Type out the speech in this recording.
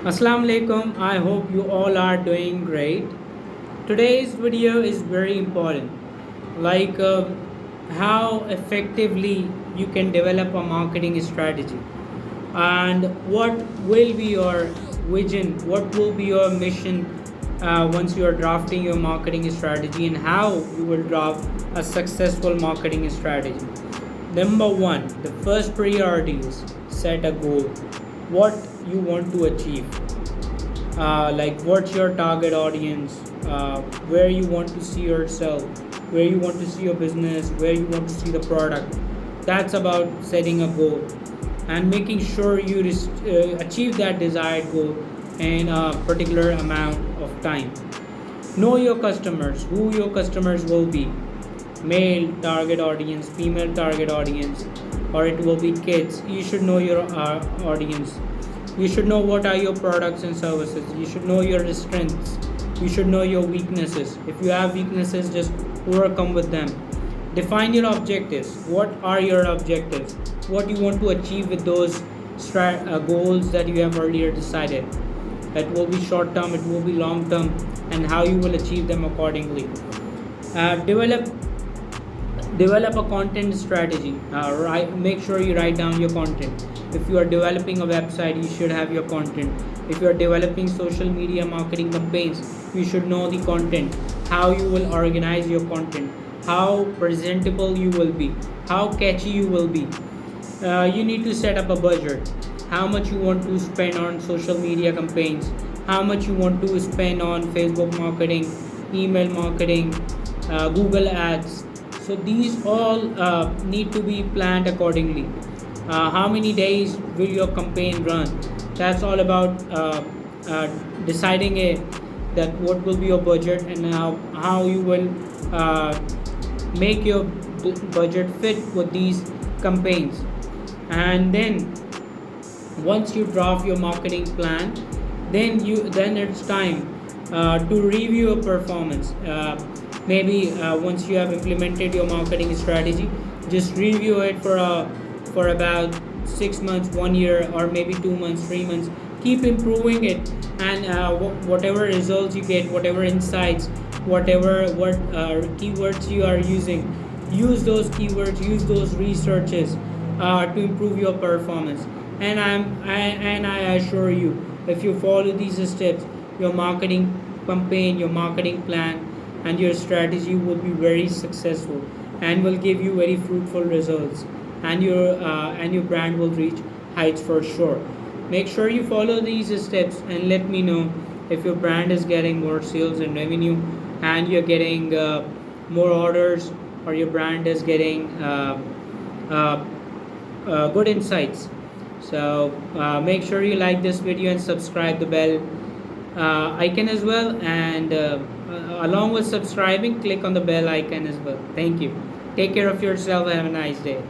Assalamu alaikum. I hope you all are doing great. Today's video is very important, like how effectively you can develop a marketing strategy, and what will be your vision, what will be your mission once you are drafting your marketing strategy, and how you will draft a successful marketing strategy. Number one, the first priority is set a goal. What you want to achieve, like what's your target audience, where you want to see yourself, where you want to see your business, where you want to see the product. That's about setting a goal and making sure you achieve that desired goal in a particular amount of time. Know your customers, who your customers will be: male target audience, female target audience, or it will be kids. You should know your audience. You should know what are your products and services. You should know your strengths. You should know your weaknesses. If you have weaknesses, just overcome with them. Define your objectives. What are your objectives? What you want to achieve with those goals that you have earlier decided. It will be short term, it will be long term, and how you will achieve them accordingly. Develop a content strategy. Make sure you write down your content. If you are developing a website, you should have your content. If you are developing social media marketing campaigns, you should know the content, how you will organize your content, how presentable you will be, how catchy you will be. You need to set up a budget, how much you want to spend on social media campaigns, how much you want to spend on Facebook marketing, email marketing, Google ads. So these all need to be planned accordingly. How many days will your campaign run? That's all about deciding that what will be your budget, and how you will make your budget fit with these campaigns. And then once you draft your marketing plan, then it's time to review your performance. Maybe once you have implemented your marketing strategy, just review it for about 6 months, 1 year, or maybe 2 months, 3 months. Keep improving it, and whatever results you get, whatever insights, whatever what keywords you are using, use those keywords, use those researches to improve your performance. And I assure you, if you follow these steps, your marketing campaign, your marketing plan, and your strategy will be very successful and will give you very fruitful results, and your brand will reach heights for sure. Make sure you follow these steps and let me know if your brand is getting more sales and revenue, and you're getting more orders, or your brand is getting uh, good insights. So make sure you like this video and subscribe the bell icon as well, and along with subscribing, click on the bell icon as well. Thank you. Take care of yourself and have a nice day.